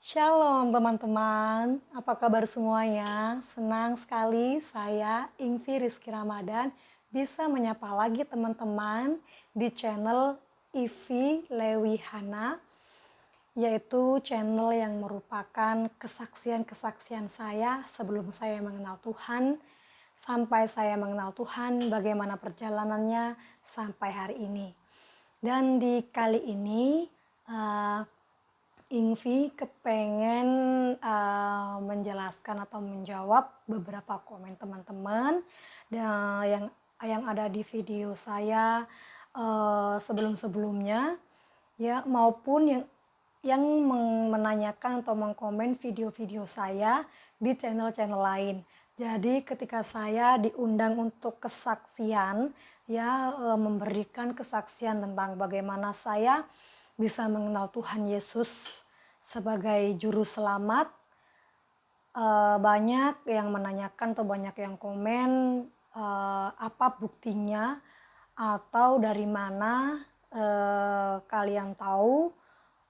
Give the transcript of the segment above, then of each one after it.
Shalom teman-teman, apa kabar semuanya? Senang sekali saya Ingvi Rizky Ramadan bisa menyapa lagi teman-teman di channel Ivi Lewihana, yaitu channel yang merupakan kesaksian-kesaksian saya sebelum saya mengenal Tuhan, sampai saya mengenal Tuhan, bagaimana perjalanannya sampai hari ini. Dan di kali ini Ingvi kepengen menjelaskan atau menjawab beberapa komen teman-teman yang ada di video saya sebelum-sebelumnya, ya, maupun yang menanyakan atau mengkomen video-video saya di channel-channel lain. Jadi ketika saya diundang untuk kesaksian, ya, memberikan kesaksian tentang bagaimana saya bisa mengenal Tuhan Yesus sebagai juru selamat, banyak yang menanyakan atau banyak yang komen apa buktinya atau dari mana kalian tahu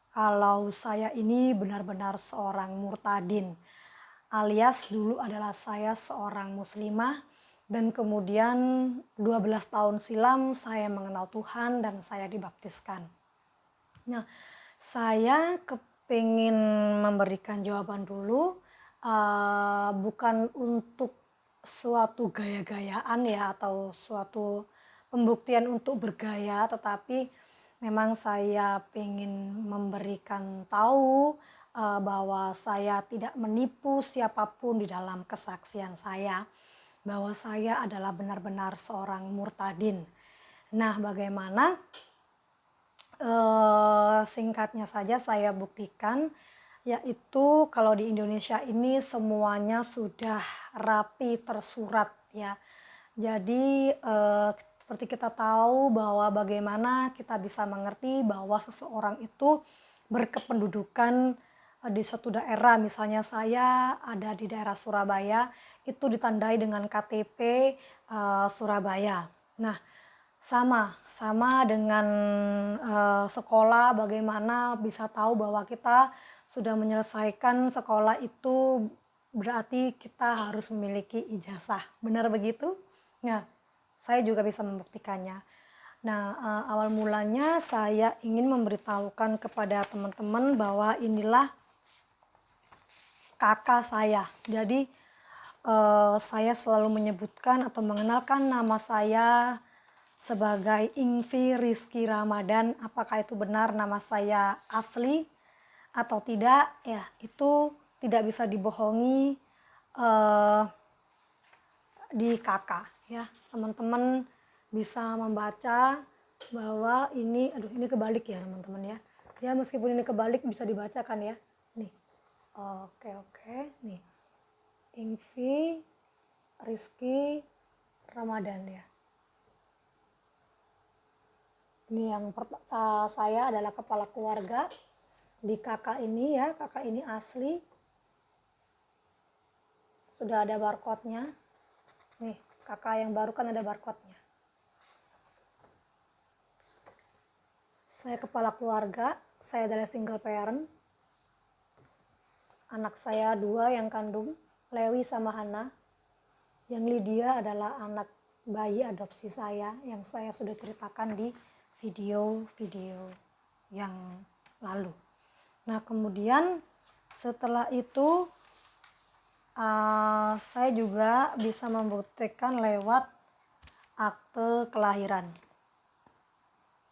kalau saya ini benar-benar seorang murtadin, alias dulu adalah saya seorang muslimah dan kemudian 12 tahun silam saya mengenal Tuhan dan saya dibaptiskan. Nah, saya kepingin memberikan jawaban dulu, bukan untuk suatu gaya-gayaan ya atau suatu pembuktian untuk bergaya, tetapi memang saya ingin memberikan tahu bahwa saya tidak menipu siapapun di dalam kesaksian saya, bahwa saya adalah benar-benar seorang murtadin. Nah, bagaimana? Singkatnya saja saya buktikan, yaitu kalau di Indonesia ini semuanya sudah rapi tersurat ya. Jadi seperti kita tahu bahwa bagaimana kita bisa mengerti bahwa seseorang itu berkependudukan di suatu daerah. Misalnya saya ada di daerah Surabaya, itu ditandai dengan KTP Surabaya. Nah, sama dengan sekolah, bagaimana bisa tahu bahwa kita sudah menyelesaikan sekolah itu berarti kita harus memiliki ijazah. Benar begitu? Nah, saya juga bisa membuktikannya. Nah, awal mulanya saya ingin memberitahukan kepada teman-teman bahwa inilah kakak saya. Jadi saya selalu menyebutkan atau mengenalkan nama saya sebagai Ingvi Rizky Ramadan. Apakah itu benar nama saya asli atau tidak? Ya, itu tidak bisa dibohongi di kakak ya. Teman-teman bisa membaca bahwa ini kebalik ya teman-teman ya. Ya, meskipun ini kebalik bisa dibacakan ya. Nih. Oke, nih. Ingvi Rizky Ramadan ya. Ini yang saya adalah kepala keluarga di kakak ini ya, kakak ini asli. Sudah ada barcode-nya. Nih, kakak yang baru kan ada barcode-nya. Saya kepala keluarga, saya adalah single parent. Anak saya 2 yang kandung, Lewi sama Hana. Yang Lydia adalah anak bayi adopsi saya yang saya sudah ceritakan di video-video yang lalu. Nah, kemudian setelah itu saya juga bisa membuktikan lewat akte kelahiran.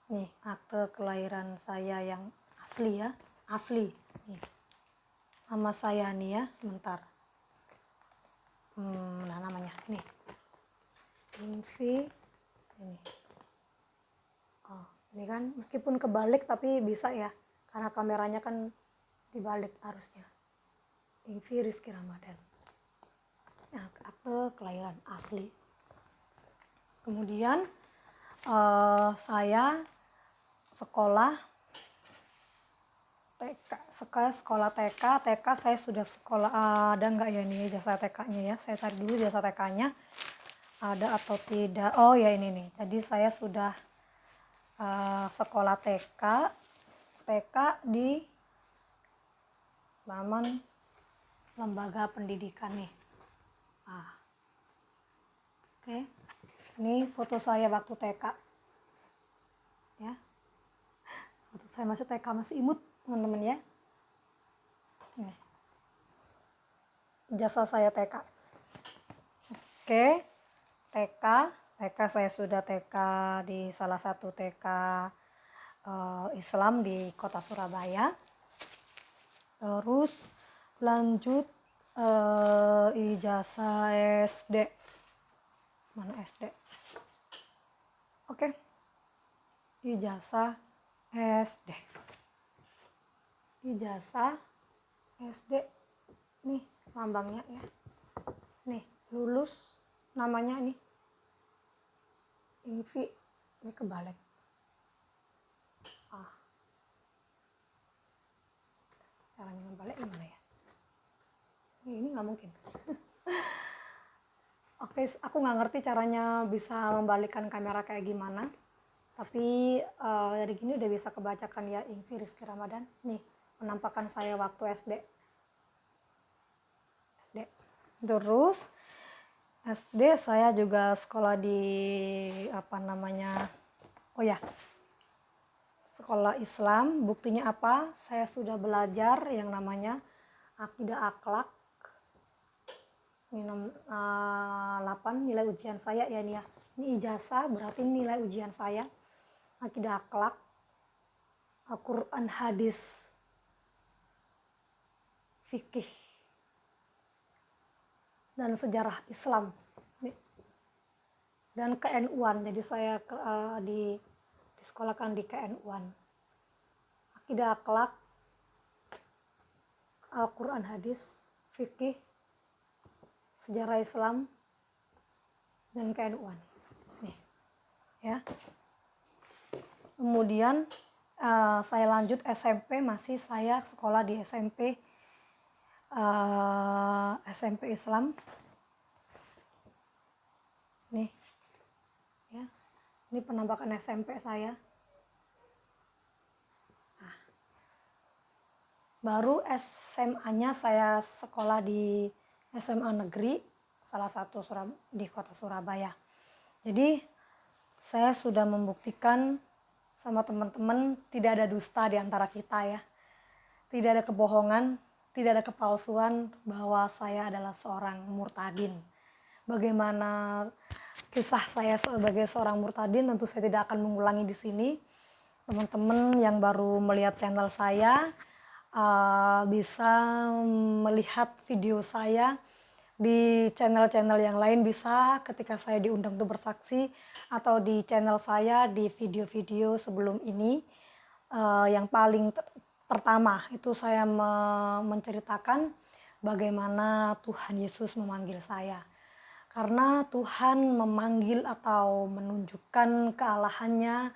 Nih, akte kelahiran saya yang asli ya, asli. Nih, nama saya nih ya, sebentar. Nah, namanya nih, Ingvi ini. Ini kan meskipun kebalik tapi bisa ya, karena kameranya kan dibalik harusnya. Ingvi Rizky Ramadan. Nah, akte kelahiran asli. Kemudian saya sekolah TK, sekolah TK saya sudah sekolah, ada nggak ya ini jasa TK-nya ya? Saya cari dulu jasa TK-nya ada atau tidak. Oh ya, ini nih. Jadi saya sudah sekolah TK di Taman lembaga pendidikan nih. Oke. Ini foto saya waktu TK. Ya. Foto saya masih TK, masih imut, teman-teman ya. Nih. Ijazah saya TK. Oke. TK saya sudah TK di salah satu TK Islam di kota Surabaya. Terus lanjut ijazah SD. Mana SD? Oke. Ijazah SD. Ijazah SD. Nih lambangnya ya. Nih, lulus namanya nih. Invi, ini kebalik. Caranya ngebalik gimana ya? Ini nggak mungkin. Oke, aku nggak ngerti caranya bisa membalikkan kamera kayak gimana. Tapi dari gini udah bisa kebacakan ya, Invi Rizky Ramadan. Nih, penampakan saya waktu SD. Terus SD saya juga sekolah di sekolah Islam. Buktinya apa? Saya sudah belajar yang namanya akidah akhlak. Ini 8 nilai ujian saya ya ini ya. Ini ijazah berarti nilai ujian saya. Akidah akhlak, Al-Quran, hadis, fikih, dan sejarah Islam. Dan KNU-an. Jadi saya disekolahkan di KNU-an. Akidah akhlak, Al-Quran, hadis, fikih, sejarah Islam, dan KNU-an. Nih, ya. Kemudian saya lanjut SMP, masih saya sekolah di SMP SMP Islam. Nih, ya. Ini penampakan SMP saya. Baru SMA-nya saya sekolah di SMA negeri, salah satu di kota Surabaya. Jadi saya sudah membuktikan sama teman-teman tidak ada dusta di antara kita ya. Tidak ada kebohongan, tidak ada kepalsuan bahwa saya adalah seorang murtadin. Bagaimana kisah saya sebagai seorang murtadin tentu saya tidak akan mengulangi di sini. Teman-teman yang baru melihat channel saya bisa melihat video saya di channel-channel yang lain, bisa ketika saya diundang untuk bersaksi, atau di channel saya di video-video sebelum ini. Yang paling pertama itu saya menceritakan bagaimana Tuhan Yesus memanggil saya. Karena Tuhan memanggil atau menunjukkan kealahannya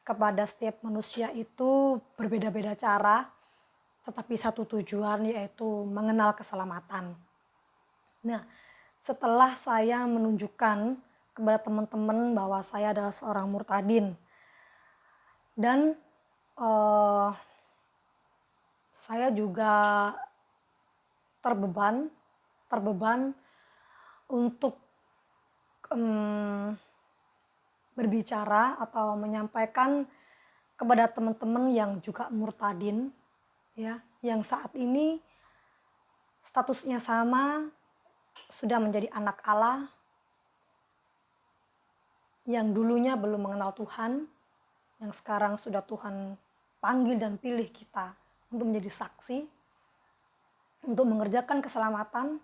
kepada setiap manusia itu berbeda-beda cara, tetapi satu tujuan, yaitu mengenal keselamatan. Nah, setelah saya menunjukkan kepada teman-teman bahwa saya adalah seorang murtadin, dan saya juga terbeban untuk berbicara atau menyampaikan kepada teman-teman yang juga murtadin, ya, yang saat ini statusnya sama, sudah menjadi anak Allah, yang dulunya belum mengenal Tuhan, yang sekarang sudah Tuhan panggil dan pilih kita untuk menjadi saksi, untuk mengerjakan keselamatan,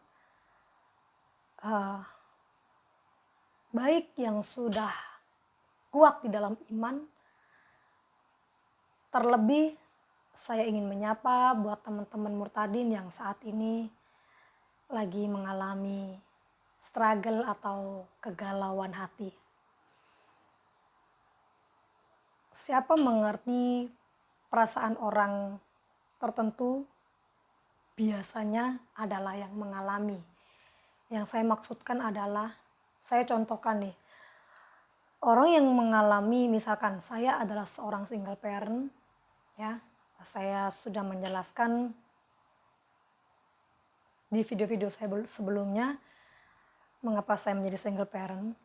baik yang sudah kuat di dalam iman. Terlebih saya ingin menyapa buat teman-teman murtadin yang saat ini lagi mengalami struggle atau kegalauan hati. Siapa mengerti perasaan orang tertentu biasanya adalah yang mengalami. Yang saya maksudkan adalah, saya contohkan nih, orang yang mengalami, misalkan saya adalah seorang single parent, ya, saya sudah menjelaskan di video-video saya sebelumnya, mengapa saya menjadi single parent,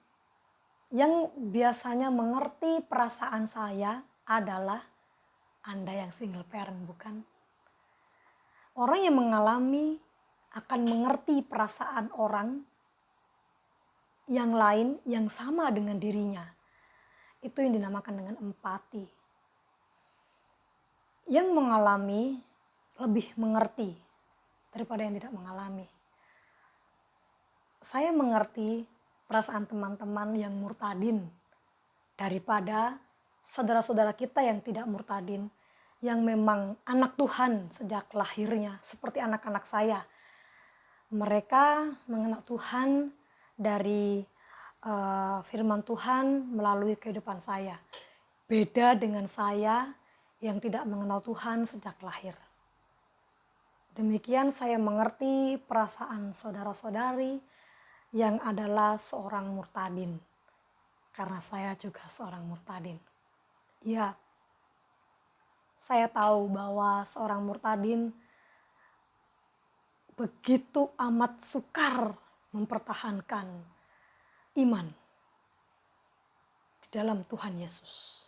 yang biasanya mengerti perasaan saya adalah Anda yang single parent, bukan? Orang yang mengalami akan mengerti perasaan orang yang lain yang sama dengan dirinya. Itu yang dinamakan dengan empati. Yang mengalami lebih mengerti daripada yang tidak mengalami. Saya mengerti perasaan teman-teman yang murtadin daripada saudara-saudara kita yang tidak murtadin, yang memang anak Tuhan sejak lahirnya, seperti anak-anak saya. Mereka mengenal Tuhan dari firman Tuhan melalui kehidupan saya. Beda dengan saya yang tidak mengenal Tuhan sejak lahir. Demikian saya mengerti perasaan saudara-saudari yang adalah seorang murtadin. Karena saya juga seorang murtadin. Ya, saya tahu bahwa seorang murtadin begitu amat sukar mempertahankan iman di dalam Tuhan Yesus.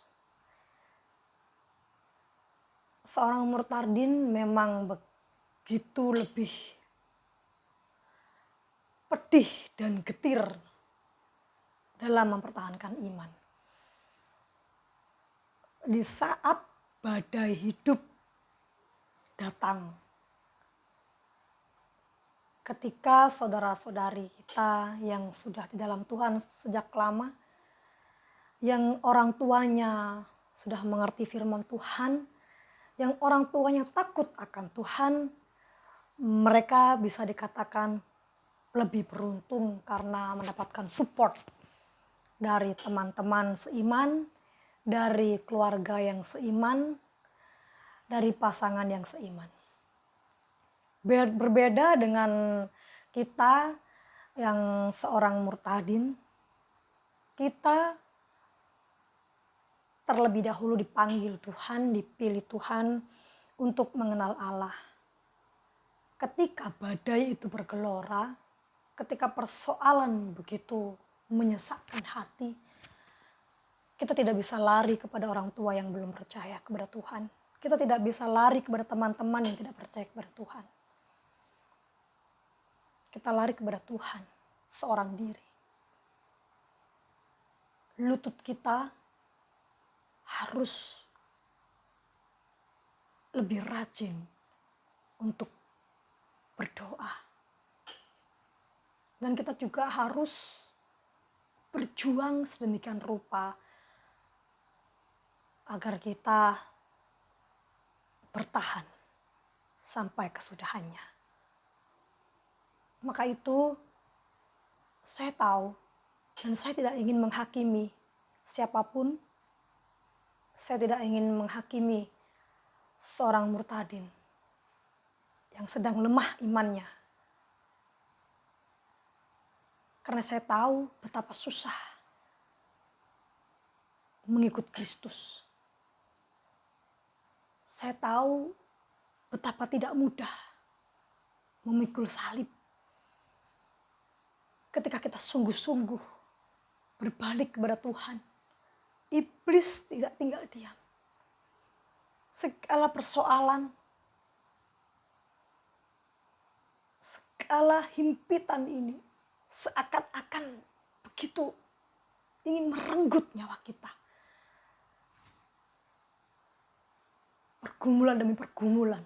Seorang murtadin memang begitu lebih pedih dan getir dalam mempertahankan iman. Di saat badai hidup datang, ketika saudara-saudari kita yang sudah di dalam Tuhan sejak lama, yang orang tuanya sudah mengerti firman Tuhan, yang orang tuanya takut akan Tuhan, mereka bisa dikatakan lebih beruntung karena mendapatkan support dari teman-teman seiman, dari keluarga yang seiman, dari pasangan yang seiman. Berbeda dengan kita yang seorang murtadin, kita terlebih dahulu dipanggil Tuhan, dipilih Tuhan untuk mengenal Allah. Ketika badai itu bergelora, ketika persoalan begitu menyesakkan hati, kita tidak bisa lari kepada orang tua yang belum percaya kepada Tuhan. Kita tidak bisa lari kepada teman-teman yang tidak percaya kepada Tuhan. Kita lari kepada Tuhan, seorang diri. Lutut kita harus lebih rajin untuk berdoa. Dan kita juga harus berjuang sedemikian rupa agar kita bertahan sampai kesudahannya. Maka itu saya tahu dan saya tidak ingin menghakimi siapapun. Saya tidak ingin menghakimi seorang murtadin yang sedang lemah imannya. Karena saya tahu betapa susah mengikut Kristus. Saya tahu betapa tidak mudah memikul salib. Ketika kita sungguh-sungguh berbalik kepada Tuhan, iblis tidak tinggal diam. Segala persoalan, segala himpitan ini seakan-akan begitu ingin merenggut nyawa kita. Pergumulan demi pergumulan.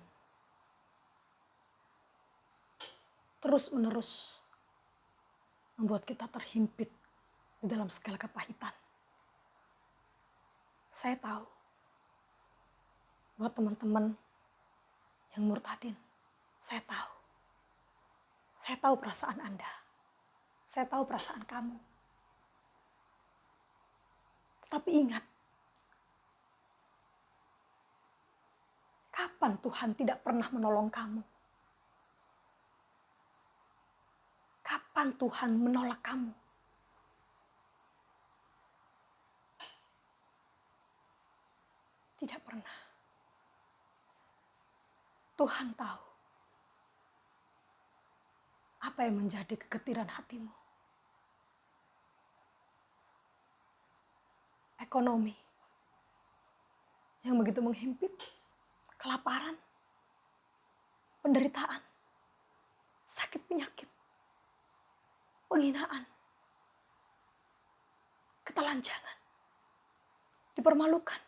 Terus-menerus membuat kita terhimpit di dalam segala kepahitan. Saya tahu buat teman-teman yang murtadin, saya tahu. Saya tahu perasaan Anda. Saya tahu perasaan kamu. Tetapi ingat, kapan Tuhan tidak pernah menolong kamu? Kapan Tuhan menolak kamu? Tidak pernah. Tuhan tahu Apa yang menjadi kegetiran hatimu? Ekonomi yang begitu menghimpit, kelaparan, penderitaan, sakit penyakit, penghinaan, ketelanjangan, dipermalukan.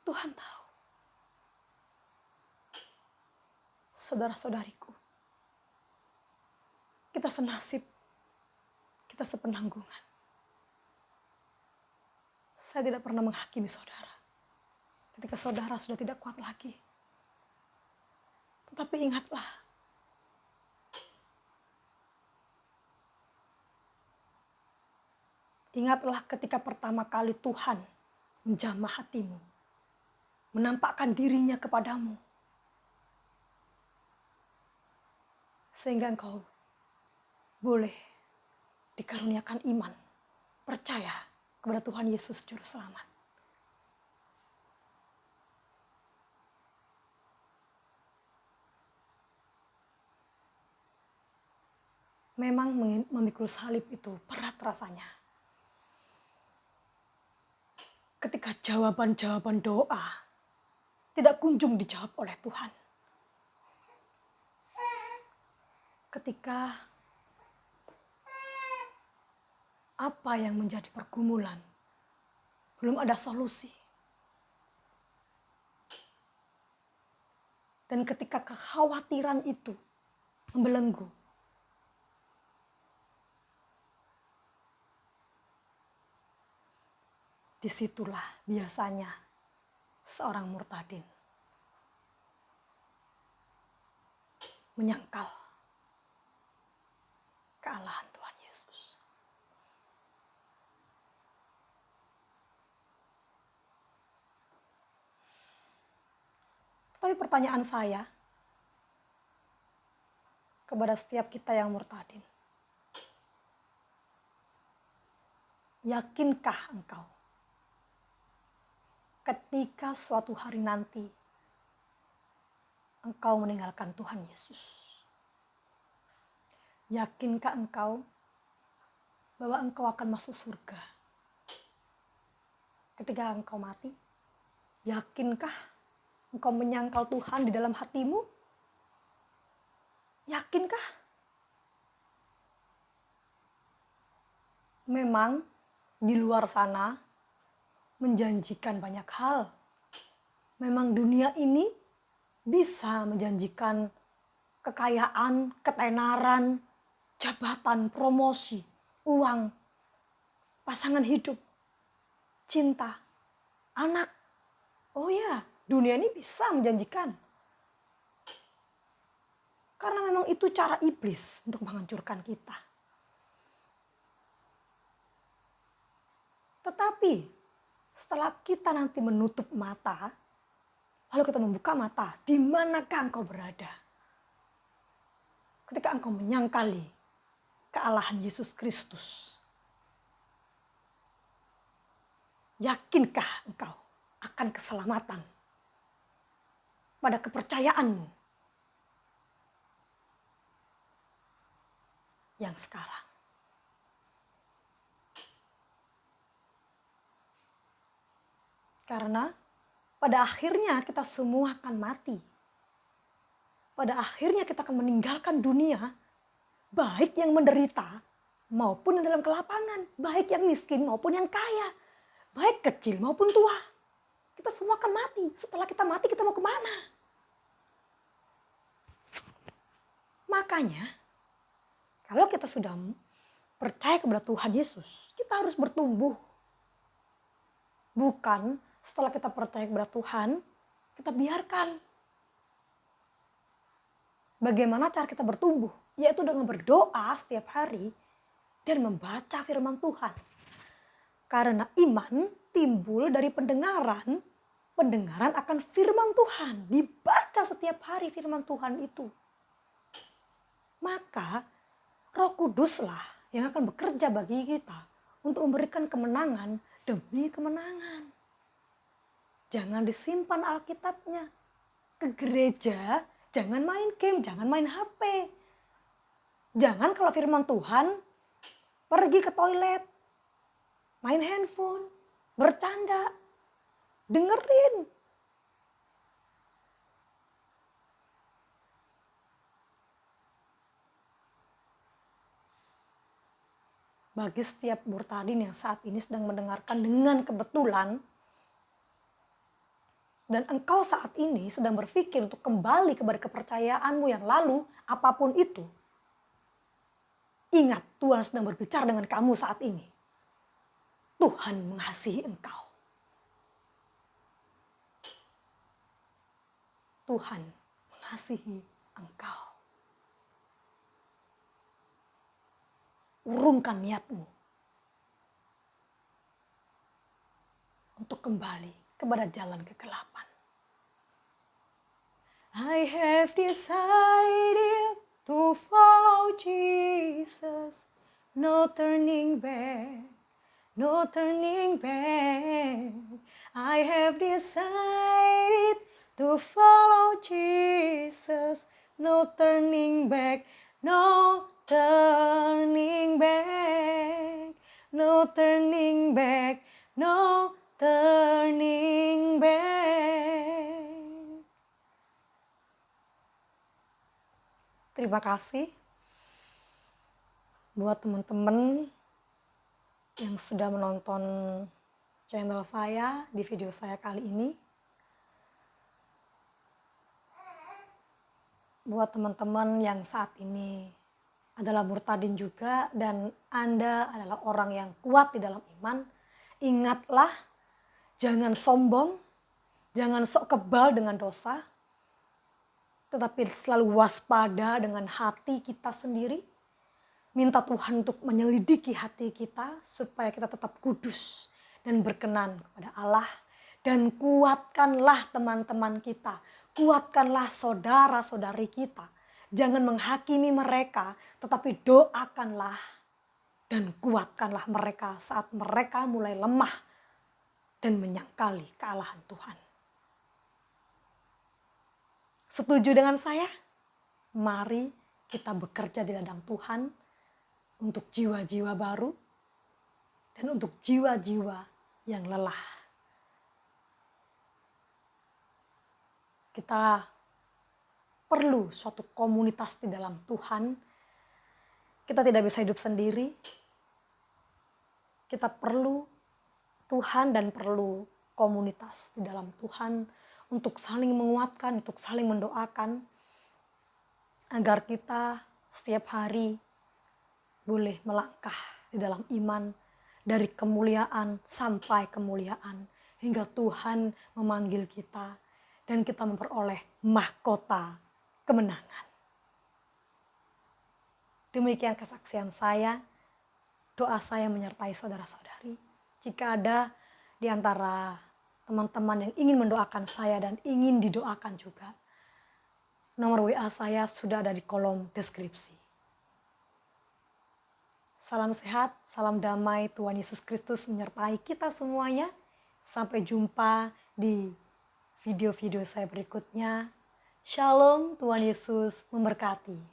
Tuhan tahu. Saudara-saudariku, kita senasib, kita sepenanggungan. Saya tidak pernah menghakimi saudara ketika saudara sudah tidak kuat lagi. Tetapi ingatlah, ketika pertama kali Tuhan menjamah hatimu, menampakkan dirinya kepadamu, sehingga engkau boleh dikaruniakan iman, percaya kepada Tuhan Yesus Juru Selamat. Memang memikul salib itu berat rasanya. Ketika jawaban-jawaban doa tidak kunjung dijawab oleh Tuhan. Ketika apa yang menjadi pergumulan belum ada solusi. Dan ketika kekhawatiran itu membelenggu, disitulah biasanya seorang murtadin menyangkal kealahan Tuhan Yesus. Tapi pertanyaan saya kepada setiap kita yang murtadin, yakinkah engkau ketika suatu hari nanti engkau meninggalkan Tuhan Yesus? Yakinkah engkau bahwa engkau akan masuk surga ketika engkau mati? Yakinkah engkau menyangkal Tuhan di dalam hatimu? Yakinkah? Memang di luar sana menjanjikan banyak hal. Memang dunia ini bisa menjanjikan kekayaan, ketenaran, jabatan, promosi, uang, pasangan hidup, cinta, anak. Oh ya, dunia ini bisa menjanjikan. Karena memang itu cara iblis untuk menghancurkan kita. Tetapi setelah kita nanti menutup mata, lalu kita membuka mata, di manakah engkau berada? Ketika engkau menyangkali kealahan Yesus Kristus, yakinkah engkau akan keselamatan pada kepercayaanmu yang sekarang? Karena pada akhirnya kita semua akan mati. Pada akhirnya kita akan meninggalkan dunia, baik yang menderita maupun yang dalam kelapangan, baik yang miskin maupun yang kaya, baik kecil maupun tua. Kita semua akan mati. Setelah kita mati, kita mau kemana? Makanya, kalau kita sudah percaya kepada Tuhan Yesus, kita harus bertumbuh. Bukan setelah kita percaya kepada Tuhan, kita biarkan. Bagaimana cara kita bertumbuh? Yaitu dengan berdoa setiap hari dan membaca firman Tuhan. Karena iman timbul dari pendengaran, pendengaran akan firman Tuhan. Dibaca setiap hari firman Tuhan itu. Maka Roh Kuduslah yang akan bekerja bagi kita untuk memberikan kemenangan demi kemenangan. Jangan disimpan Alkitabnya. Ke gereja Jangan main game, jangan main HP. Jangan kalau firman Tuhan pergi ke toilet, main handphone, bercanda, dengerin. Bagi setiap murtadin yang saat ini sedang mendengarkan dengan kebetulan, dan engkau saat ini sedang berpikir untuk kembali kepada kepercayaanmu yang lalu, apapun itu, ingat Tuhan sedang berbicara dengan kamu saat ini. Tuhan mengasihi engkau. Tuhan mengasihi engkau. Urungkan niatmu untuk kembali kepada jalan kegelapan. I have decided to follow Jesus, no turning back, no turning back. I have decided to follow Jesus, no turning back, no turning back, no turning back, no turning back. Terima kasih buat teman-teman yang sudah menonton channel saya di video saya kali ini. Buat teman-teman yang saat ini adalah murtadin juga dan Anda adalah orang yang kuat di dalam iman, ingatlah, jangan sombong, jangan sok kebal dengan dosa, tetapi selalu waspada dengan hati kita sendiri. Minta Tuhan untuk menyelidiki hati kita supaya kita tetap kudus dan berkenan kepada Allah. Dan kuatkanlah teman-teman kita, kuatkanlah saudara-saudari kita. Jangan menghakimi mereka, tetapi doakanlah dan kuatkanlah mereka saat mereka mulai lemah dan menyangkali kealahan Tuhan. Setuju dengan saya? Mari kita bekerja di ladang Tuhan untuk jiwa-jiwa baru dan untuk jiwa-jiwa yang lelah. Kita perlu suatu komunitas di dalam Tuhan. Kita tidak bisa hidup sendiri. Kita perlu Tuhan dan perlu komunitas di dalam Tuhan untuk saling menguatkan, untuk saling mendoakan, agar kita setiap hari boleh melangkah di dalam iman dari kemuliaan sampai kemuliaan hingga Tuhan memanggil kita dan kita memperoleh mahkota kemenangan. Demikian kesaksian saya, doa saya menyertai saudara-saudari. Jika ada di antara teman-teman yang ingin mendoakan saya dan ingin didoakan juga, nomor WA saya sudah ada di kolom deskripsi. Salam sehat, salam damai, Tuhan Yesus Kristus menyertai kita semuanya. Sampai jumpa di video-video saya berikutnya. Shalom, Tuhan Yesus memberkati.